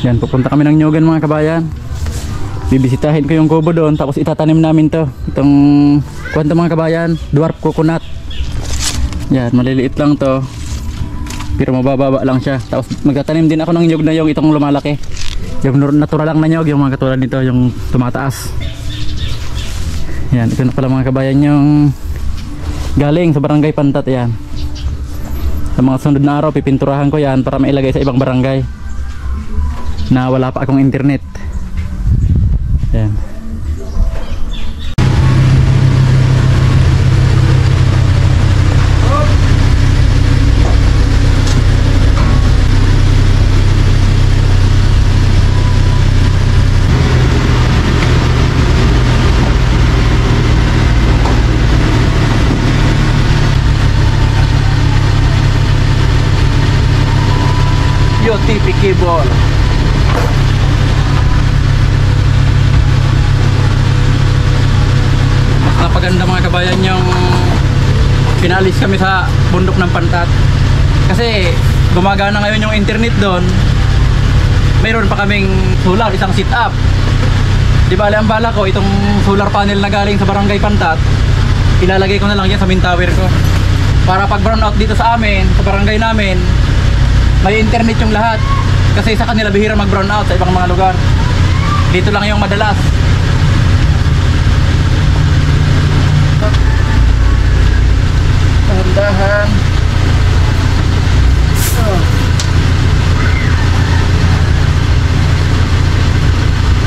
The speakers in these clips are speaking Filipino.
Yan, pupunta kami ng Nyogan mga kabayan. Bibisitahin ko yung kubo doon, tapos itatanim namin to. Itong kwento mga kabayan, dwarf coconut. Yan, maliliit lang to, pero mabababa lang siya. Tapos magtatanim din ako ng nyog na yung itong lumalaki, yung natural lang na nyog, yung mga katulad nito, yung tumataas. Yan, ito na pala mga kabayan yung galing sa barangay Pantat. Yan, sa mga sunod na araw pipinturahan ko yan para mailagay sa ibang barangay na wala pa akong internet. Yan. UTP cable. Napaganda mga kabayan yung pinalis kami sa bundok ng Pantat, kasi gumagana ngayon yung internet doon. Mayroon pa kaming solar, isang sit up. Di bale ang bala ko, itong solar panel na galing sa barangay Pantat, ilalagay ko na lang yan sa main tower ko, para pag brown out dito sa amin, sa barangay namin, may internet yung lahat. Kasi sa kanila bihira mag brown out sa ibang mga lugar, dito lang yung madalas. Dahan.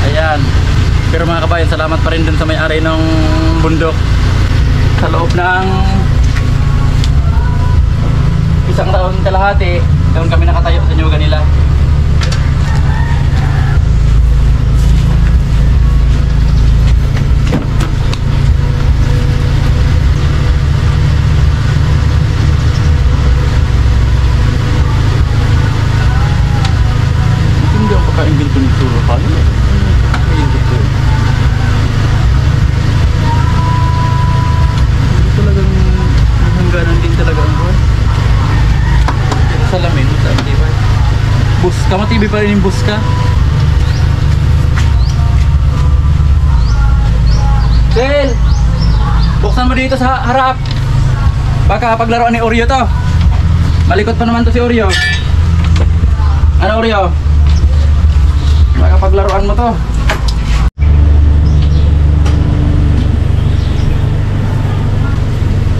Ayan. Pero mga kabayan, salamat pa rin dun sa may-ari ng bundok. Sa loob ng isang taon kalahati, doon kami nakatayo sa nyugan nila. Invento ni Turo pa rin. Invento. Talagang hangganan din talaga ang buhay. Salamin, matibay. Buska, matibay pa rin yung buska. Sil! Buksan mo dito sa harap. Baka paglaruan ni Oreo to. Malikot pa naman to si Oreo. Ano Oreo? Makapaglaruan mo to.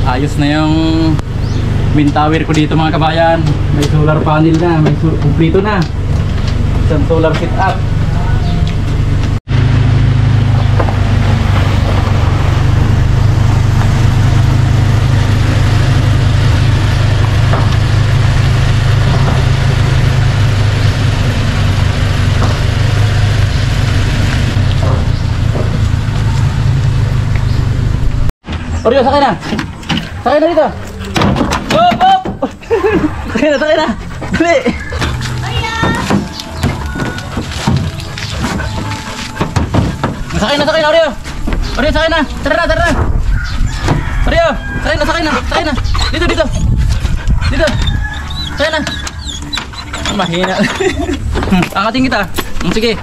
Ayos na yung wind tower ko dito mga kabayan. May solar panel na, may kumplito na. Isang solar sit up. Oreo, sakay na! Sakay na dito! Hop! Hop! Sakay na, sakay na! Dali! Sakay na, Oreo! Oreo, sakay na! Tara na, tara na! Oreo! Sakay na, sakay na! Sakay na! Dito, dito! Dito! Sakay na! Mahina! Angatin kita! Sige!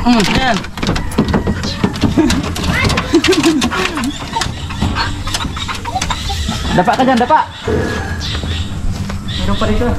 Ayan! Dapa ka dyan, dapa! Meron pa rito.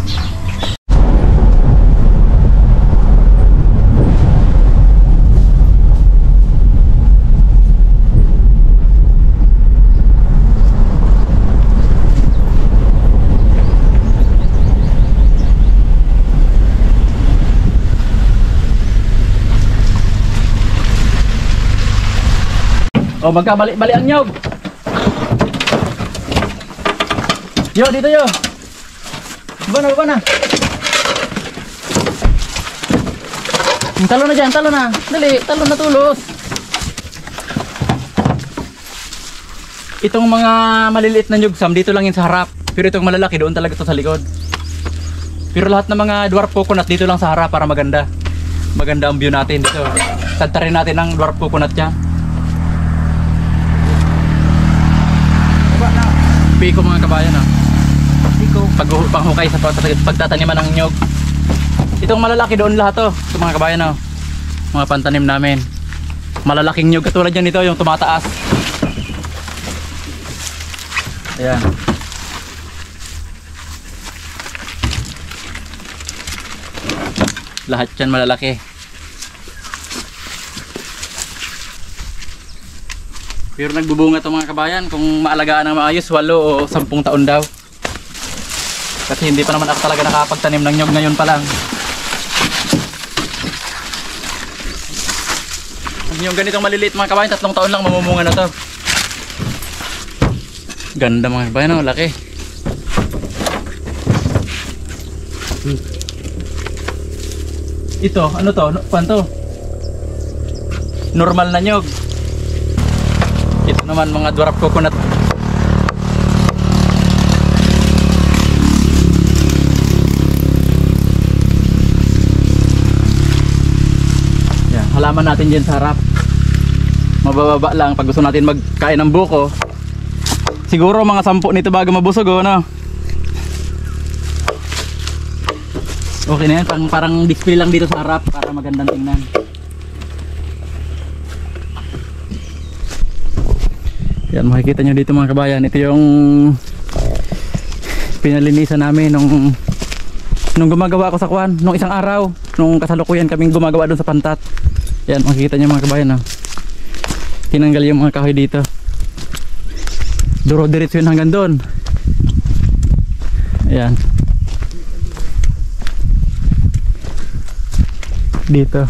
O, magkabali-bali ang nyog! Yo, dito yo. Baba na. Talo na dyan, talo na. Dali, talo na tulos. Itong mga maliliit na nyugsam, dito lang yun sa harap. Pero itong malalaki, doon talaga to sa likod. Pero lahat ng mga dwarf coconut, dito lang sa harap para maganda. Maganda ang view natin dito. Tanta rin natin ang dwarf coconut dyan. Piko mga kabayan, Piko. Panghukay sa pagtataniman ng nyog. Itong malalaki doon lahat to. Ito mga kabayan oh. Mga pantanim namin. Malalaking nyug katulad yan ito yung tumataas. Ayan. Lahat yan malalaki. Pero nagbubunga to mga kabayan. Kung maalagaan ng maayos, 8 o 10 taon daw. Kasi hindi pa naman ako talaga nakapagtanim ng nyog ngayon pa lang. Yung ganitong maliliit mga kabayan, 3 taon lang mamumunga na to. Ganda mga kabayan, oh, laki. Ito, ano to? Panto? Normal na nyog. Ito naman mga dwarf coconut. Yan, halaman natin dyan sa harap. Mabababa lang pag gusto natin magkain ng buko. Siguro mga 10 nito bago mabusog oh, no? Okay na yan, parang display lang dito sa harap para magandang tingnan. Yan, makikita nyo dito mga kabayan. Ito yung pinalinisan namin nung gumagawa ako sa kwan, nung isang araw, nung kasalukuyan kaming gumagawa doon sa pantat. Yan, makikita nyo mga kabayan oh. Tinanggal yung mga kahoy dito. Duro diretso yun hanggang doon. Ayan. Dito.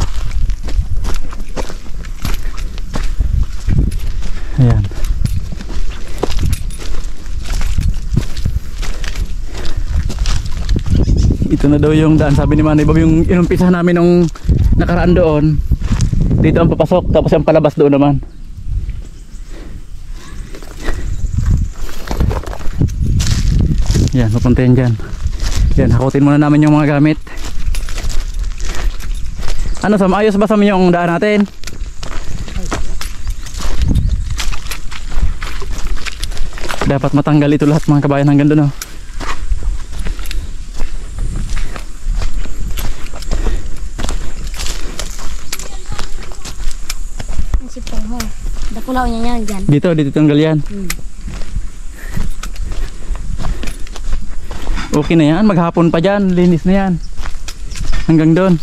Ayan. Ito na daw yung daan, sabi ni Manay Bob, yung inumpisa namin nung nakaraan doon. Dito ang papasok, tapos ang palabas doon naman. Yan, papuntahin dyan. Yan, hakutin muna namin yung mga gamit. Ano, Sam? Ayos ba sa yung daan natin? Dapat matanggal ito lahat mga kabayan hanggang doon oh. Si Pongho. Dakulaw niya yan dyan. Dito tanggal yan. Okay na yan, maghapon pa dyan, linis na yan. Hanggang doon.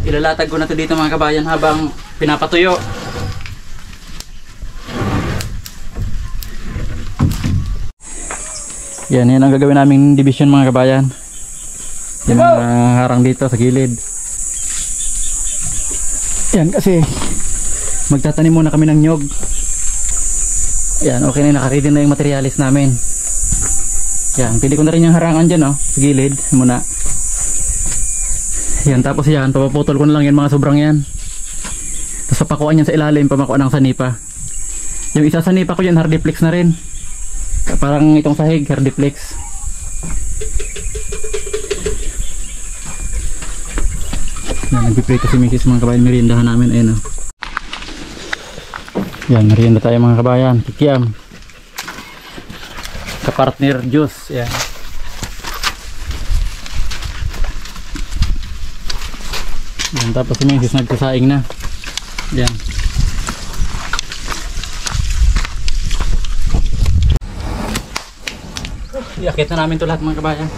Ilalatag ko na to dito mga kabayan habang pinapatuyo. Yan ang gagawin naming division mga kabayan. Yan ang harang dito sa gilid. Yan kasi magtatanim muna kami ng nyog. Yan, okay na, nakaready na yung materialis namin. Yan, pili ko na rin yung harangan dyan sa gilid muna. Yan, tapos yan, papaputol ko na lang yan mga sobrang yan. Tapos papakuan yan sa ilalim, pamakuan ng sanipa. Yung isa sanipa ko yan, hardiplex na rin. Parang itong sahig, hardiplex. Yan, nagpipray ko si Mrs. mga kabayan, meriendahan namin, ayun o. Yan, merienda tayo mga kabayan, kikiam. Kapartner juice, yan. Yan, tapos si Mrs. nagkasaing na. Yan. Iakit na namin ito lahat mga kabayan.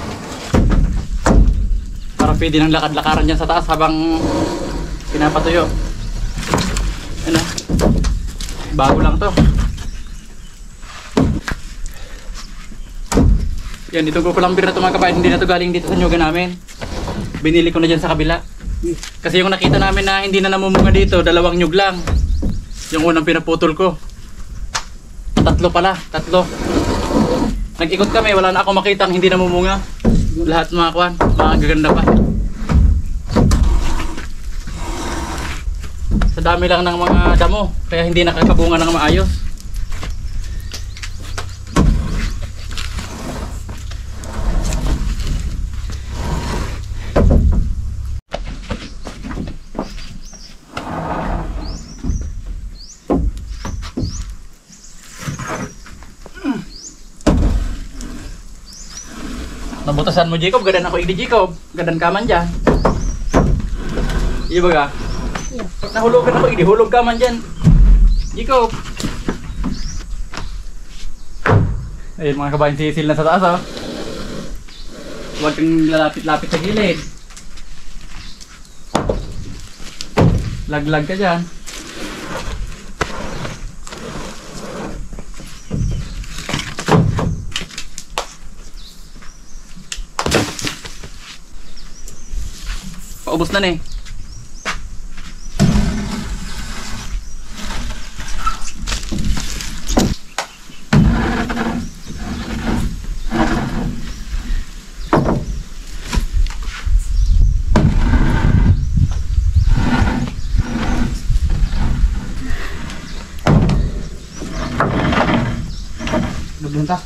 Para pwede ng lakad-lakaran dyan sa taas habang pinapatuyo. Ano? Bago lang to. Yan, ito ko lang beer na ito mga kabayan. Hindi na ito galing dito sa nyuga namin. Binili ko na dyan sa kabila. Kasi yung nakita namin na hindi na namumunga dito, dalawang nyug lang. Yung unang pinaputol ko. Tatlo pala, tatlo. Nag-ikot kami, wala na ako makitang hindi namumunga. Lahat mga kwan, mga gaganda pa. Sa dami lang ng mga damo, kaya hindi nakakabunga ng maayos. Nabutasan mo Jacob, gadan ako igdi Jacob. Gadan ka man dyan. Iya ba ka? Iya. Pag nahulog ka na ako igdi, hulog ka man dyan. Jacob. Ayun mga kabayan, sisil na sa taas oh. Huwag kang lalapit-lapit sa gilid. Laglag ka dyan. Paubos na eh. Dudunta.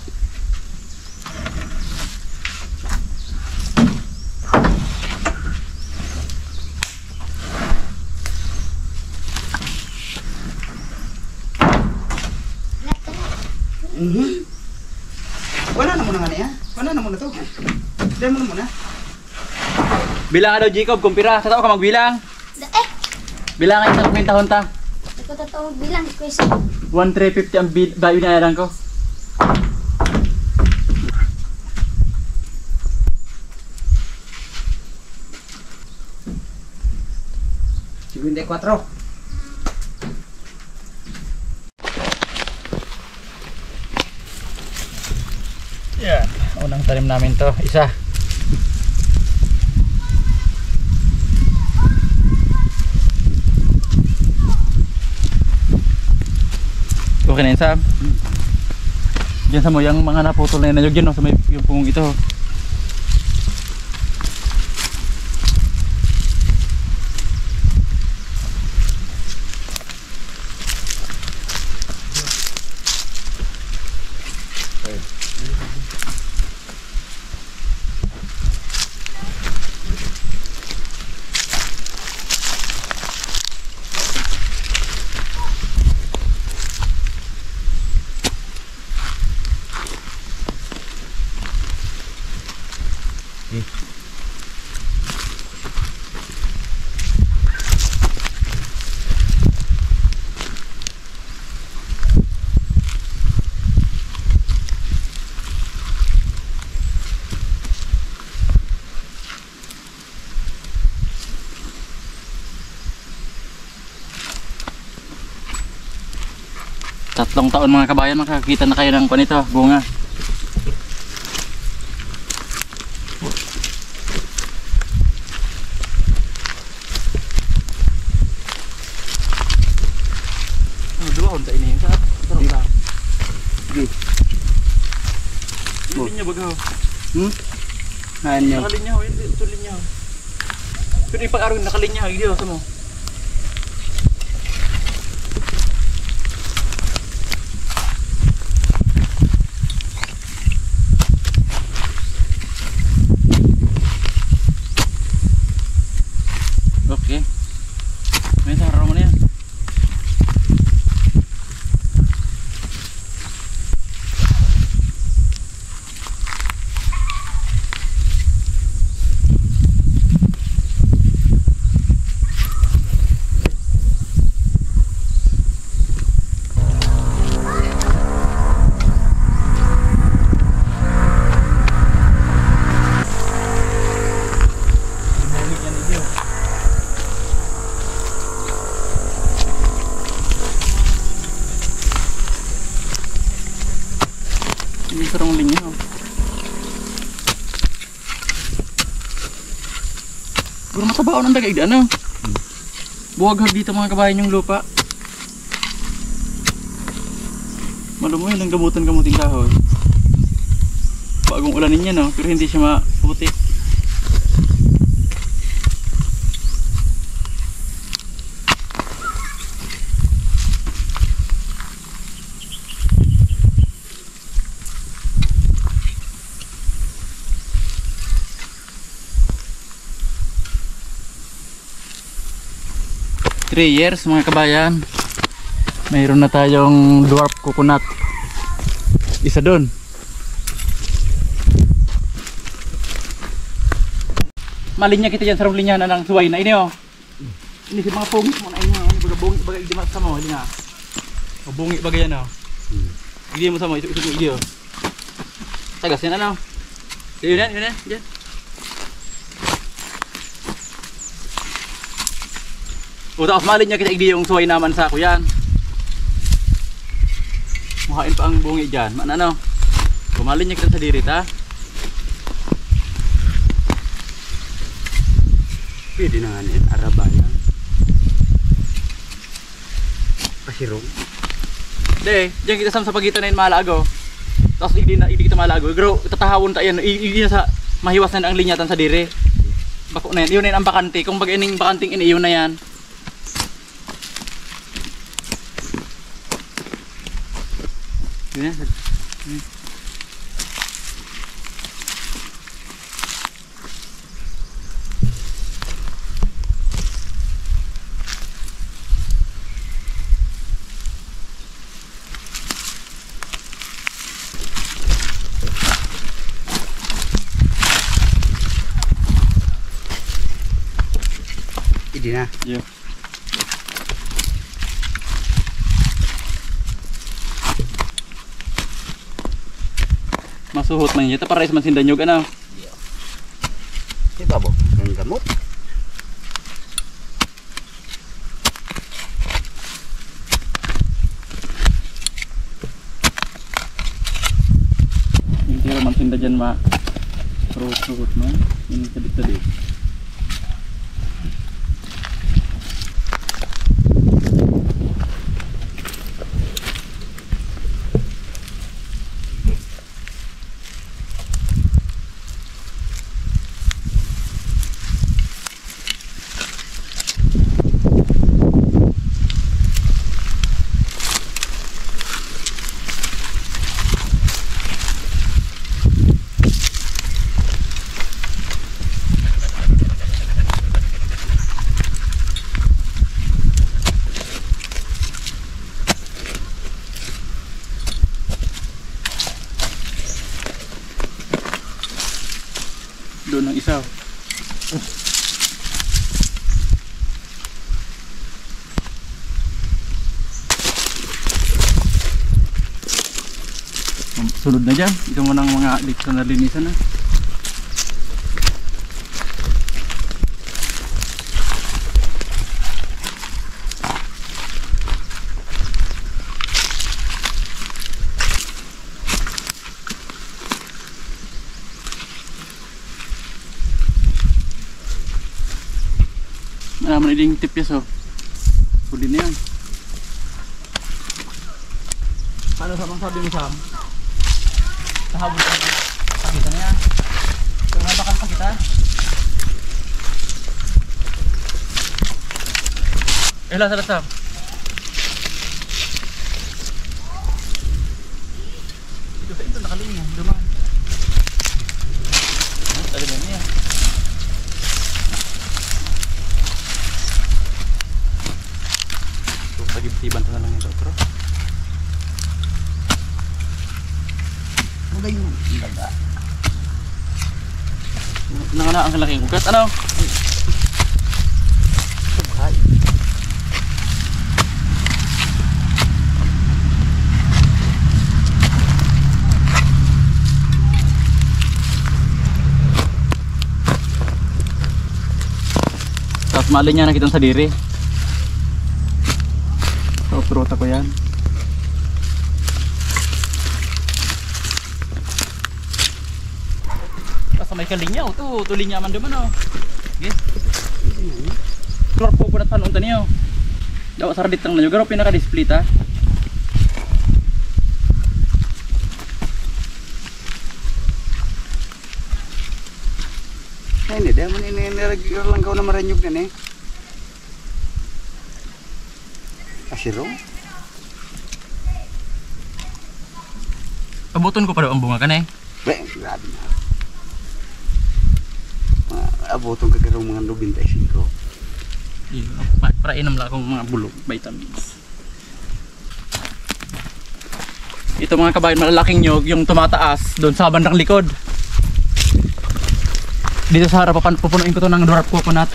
Wala na muna nga niya. Wala na muna to. Dahil mo muna. Bilang daw Jacob, kumpira. Sa tao ka magbilang. Bilangan isang kwentahon ta. Ako totoo bilang ko isa. 1,350 ang bayo na ko. Segundo 4. Yan. Unang tanim namin to. Isa. Okay na yun Sam. Diyan sa mo, yung mga naputol na yun dyan no, sa may yung pungong ito. Tatlong taon mga kabayan, makakita na kayo ng panito, bunga. Ano dua unta ini sa sarap lang. Sige. Linya bagaw. Hanyo. Nakalinya, ito linya. Pero ipag-aron nakalinya, hindi sa mo. Okay. May sarap mo na yan. Ini serong linya. Guru mata sa baon ng dagay ano. Buwag dito mga kabayan yung lupa. Malumoy ng gamutin kahoy. Bagong ulanin niya no, pero hindi siya maputik. Three years mga kabayan, mayroon na tayong dwarf coconut. Isa doon. Malinya kita dyan sa linya na ng suway na ini oh. Ini si mga pungit mo na ini oh. Ini bungi bagay di mata mo, ini nga. O bungi bagay yan oh. Hindi mo sa mo, ito video. Tagas yan ano. Yun yan. O tapos malinya kita igdi yung suway naman sa kuyan. Muhain pa ang bungi dyan. Mana no? Kumalin niya kita sa dirit ha. Pwede na nga yan, Arabaya. Pasirong. Hindi, diyan kita sa pagitan na yun malago. Tapos hindi kita malago. Pero tatahawon tayo yan. Hindi na sa mahiwas na ang linyatan sa dire. Bako na yan. Yun na yan ang bakante. Kung baga ining bakanting ini, yun na yan. Yun yan. Hindi na. Yeah. Masuhot man yun. Ito para is man sindanyog ano. Di ba bo? Ang gamot. Hindi naman sinda dyan suhot man. Yung tadik-tadik. Doon ang isa. Sunod na dyan. Ito mo ng mga dito na linisan na. Malaman na yung tip yes oh. Huli na yan. Paano sa sabi mo Sam? Tahabol ka na. Pakita na yan. Kung nabakan pa kita. Salah Sam. Ito nakalinya. Dumaan. Tali na niya. Pagibtiban na lang ito, bro. Ano ba yung daga? Nangana ang kalaking ugat, ano? Subhay. Tapos malin niya nakita sa diri. Trota ko yan. Basta may kalinya, ito linya man naman oh. Yes. Dwarf coconut pa noon niyo. Daw sa radit lang na garo pinaka-display ta. Ay, hindi. Dahil mo niragir lang ka na maranyog na eh. Asiro? Abuton ko pa daw ang bunga kan eh. Be, grabe na. Abotong kagarong mga 95. Para inom lang akong mga bulog, vitamins. Ito mga kabayan, malalaking nyog yung tumataas doon sa bandang likod. Dito sa harapan pupunuin ko to ng dwarf coconut.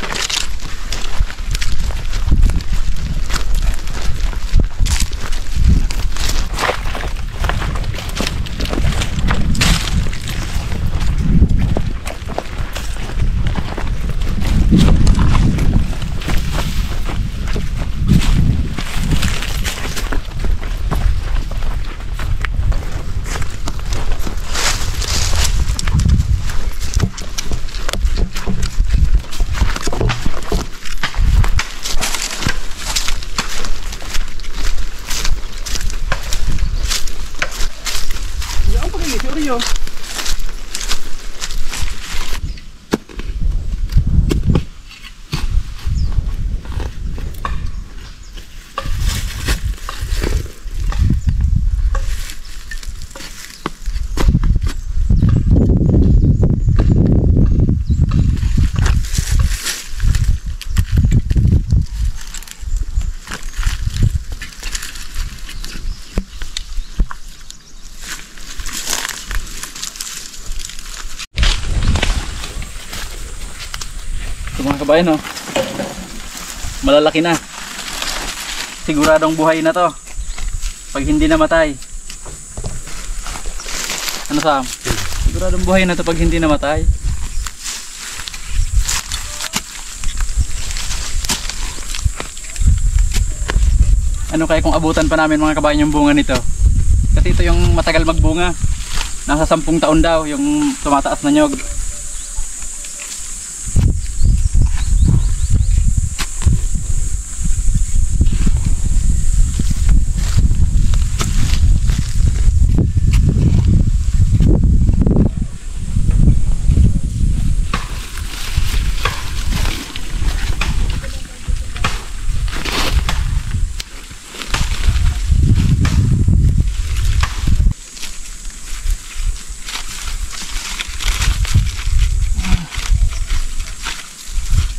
Oreo. Mga kabayan, oh. Malalaki na. Siguradong buhay na to pag hindi namatay. Ano Sam? Siguradong buhay na to pag hindi namatay. Ano kaya kung abutan pa namin mga kabayan yung bunga nito? Kasi ito yung matagal magbunga. Nasa 10 taon daw yung tumataas na nyog.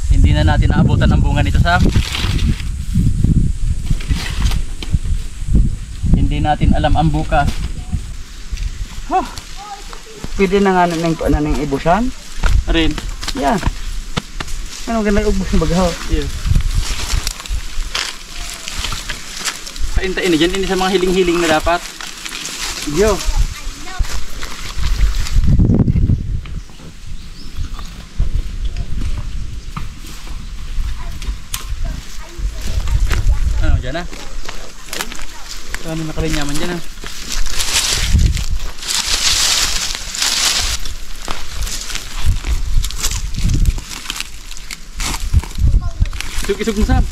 Hindi na natin naabutan ang bunga nito, Sam. Hindi natin alam ang bukas. Huh. Pwede na nga ng ibusan? Rin. Yan. Ano ganda ubos ng bagaw? Yeah. Paintain na dyan, hindi sa mga hiling-hiling na dapat. Yo. Ano dyan ah? Ano nakalinyaman dyan ah? Isug-isug mo, Sam.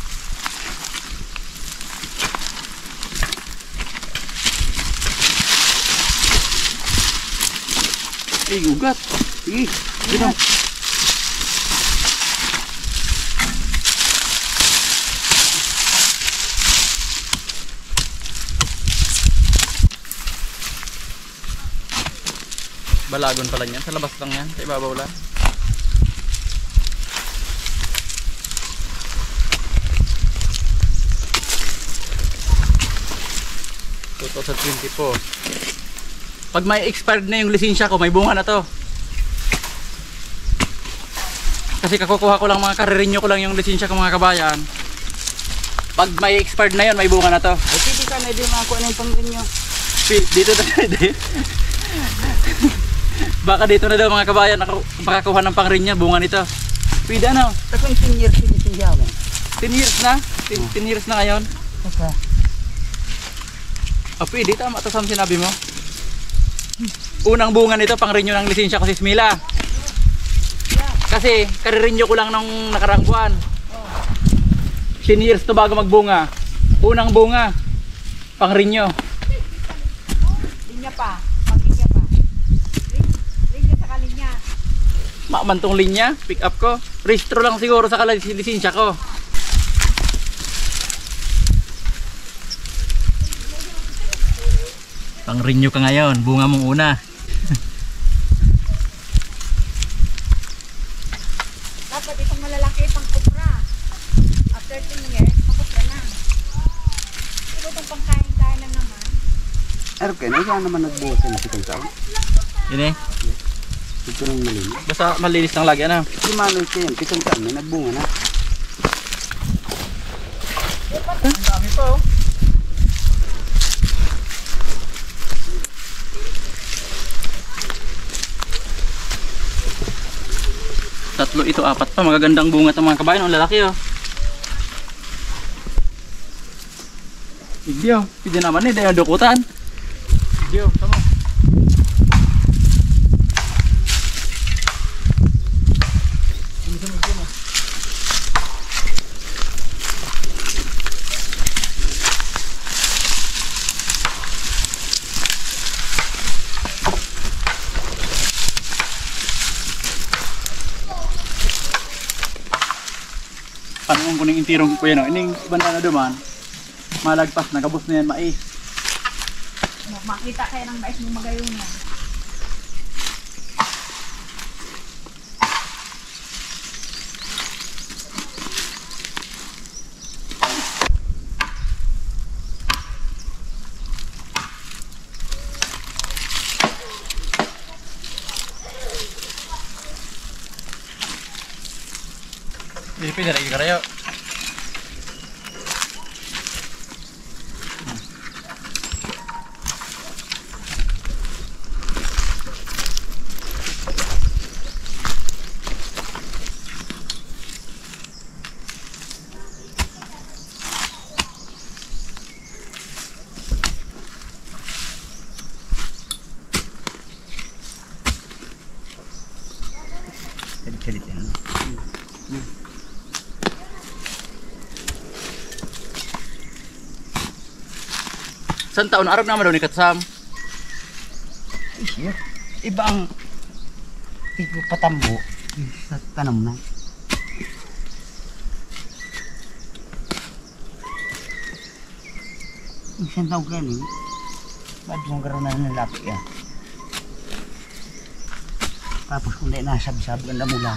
Eh, ugat. Sige, dito. Balagon pala niyan. Sa labas lang yan. Sa ibabaw lang. Sa 24. Pag may expired na yung lisensya ko, may bunga na to. Kasi kakukuha ko lang mga karirinyo ko lang yung lisensya ko mga kabayan. Pag may expired na yun, may bunga na to. O sige ka na din mga kuha ng pangrinyo. Dito na pwede. Baka dito na daw mga kabayan makakuha ng pangrinya, bunga nito. Pwede ano? Tapos 10 years sinisya mo. 10 years na? 10 years na ngayon? Okay. Oh, pwede, tama ito Sam sinabi mo. Unang bunga nito pang renew ng lisensya ko si Smila. Kasi karirinyo ko lang nung nakarang buwan. 10 years to bago magbunga. Unang bunga. Pangrinyo. Linya pa. Pag-linya pa. Linya sa kalinya. Makmantong linya. Pick up ko. Restro lang siguro sa lisensya ko. Pangrinyo ka ngayon. Bunga mong una. Dapat itong malalaki pang kupra. After 10 years, makupra na. Ito itong pangkain-kain lang naman. Pero kaya yan naman nagbuhos na si Kansang. Yun eh. Ito nang malinis. Basta malinis lang lagi ano. Si Manoy kaya yan, kitang saan may nagbunga na. Ang dami pa oh. Tatlo ito, apat pa. Magagandang bunga itong mga kabayan. Ang lalaki oh. Video. Pwede naman eh. Dahil dukutan. Video. Tama. Panong ko ng intirong ko yan o. Ining banda na duman. Malagpas. Nagabos na yan mais. Makita kayo ng mais mo magayon yan. Hindi pwede lagi karayo. Kalit-kalit yan. Saan taon Arab naman daw ni Katsam? Siya. Iba ang patambo sa tanam na. Isang taong ka ni. Ba't mong karoon na nalapi yan? Tapos kung di nasab-sab, ganda mula.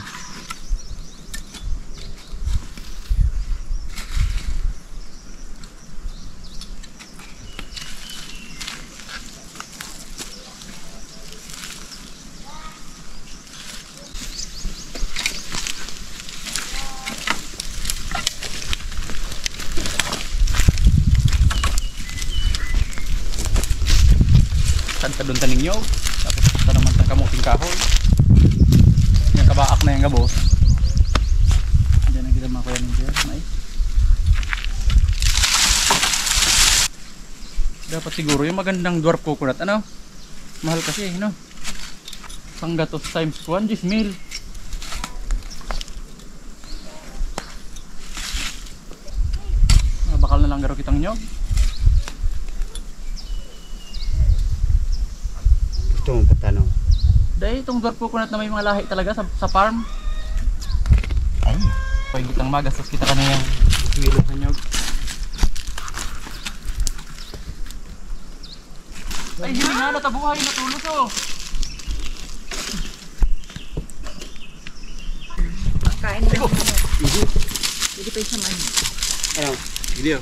Saan sa doon taning nyo? Tapos sa naman sa kamuting kahoy. Yung kabaak na yung gabos. Diyan na kita makuha ng dyan. Mais. Dapat siguro yung magandang dwarf coconut. Ano? Mahal kasi, no? Panggatos times 1, 10 mil. Bakal na lang garo kitang nyog. Ito ang patanong. Dahil itong dwarf coconut na may mga lahi talaga sa farm. Ay, Pag kitang magastos kita ka na yung kilo sa nyog. Ay, hindi nga natabuhay, natulog oh. Pagkain lang naman. Hindi pa isa man. ano? Video.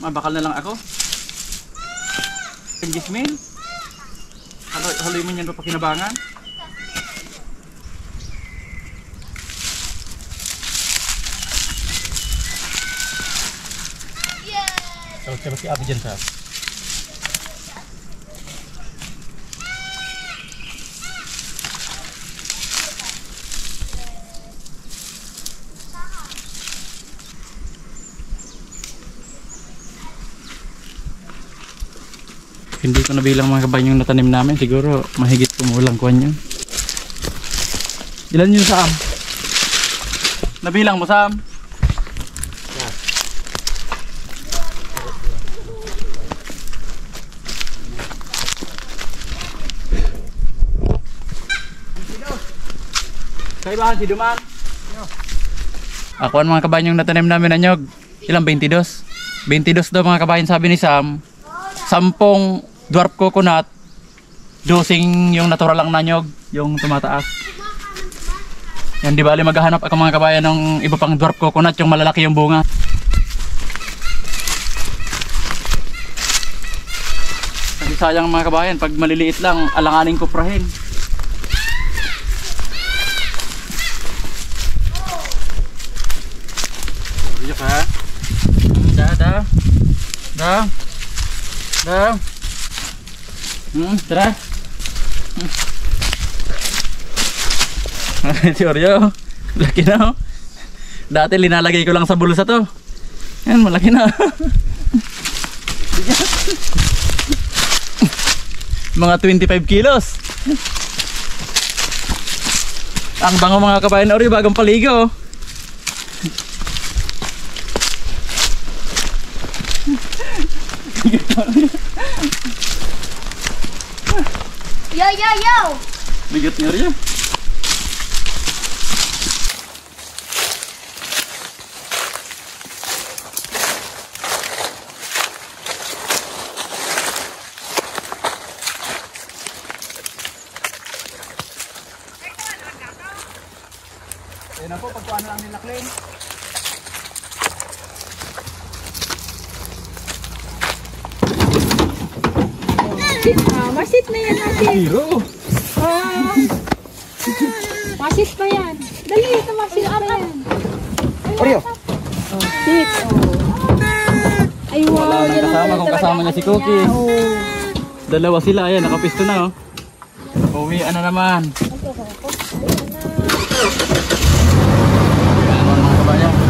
Mabakal na lang ako. 10 mil. Haloy mo yan pa kinabangan. Sarap si Abi dyan sa. Hindi ko nabilang mga kabayan yung natanim namin. Siguro mahigit kumulang kuwan yun. Ilan yun, Sam? Nabilang mo, Sam? Kaibahan si Duman. Ako ang mga kabayan yung natanim namin na nyog. Ilang 22? 22 daw mga kabayan sabi ni Sam. 10 dwarf coconut. 12 yung natural lang na nyog. Yung tumataas. Yan, di bali maghahanap ako mga kabayan ng iba pang dwarf coconut. Yung malalaki yung bunga. Kasi sayang mga kabayan, pag maliliit lang, alanganin kuprahin. Yuk ha. Dah. Tara. Si Oreo, laki na oh. Dati linalagay ko lang sa bulsa to. Yan, malaki na. Mga 25 kilos. Ang bango mga kabayan Oreo, bagong paligo. Yo! Bigat ni Oreo. Ayun na po, pagkuhan na lang nila Klein. Masit na yan natin. Hero! Masit pa yan. Dali, ito masit pa yan. Oreo. Sit. Ay, wow. Wala nang kasama kung kasama niya si Cookie. Dalawa sila, ayan, nakapisto na oh. Uwian na naman. Uwian na mga kabayan.